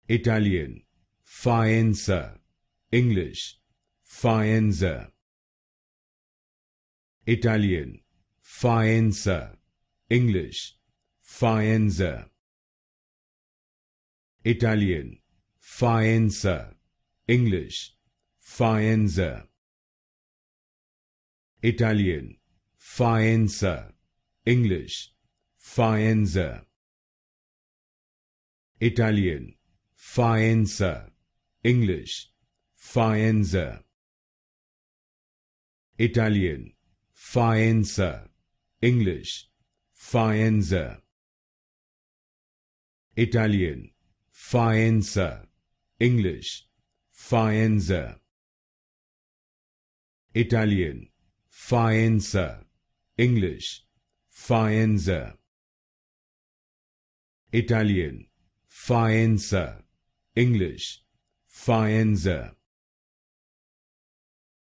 Italian, Faenza. English, Faenza. Italian, Faenza. English, Faenza. Italian, Faenza. English, Faenza. Italian, Faenza. English, Faenza. Italian, Faenza. English, Faenza. Italian, Faenza. English, Faenza. Italian, Faenza. English, Faenza. Italian, Faenza. English, Faenza. Italian, Faenza. English, Faenza. Italian, Faenza. English, Faenza. Italian, Faenza. English, Faenza. Italian, Faenza. English, Faenza. Italian, Faenza. English, Faenza. Italian, Faenza. English, Faenza.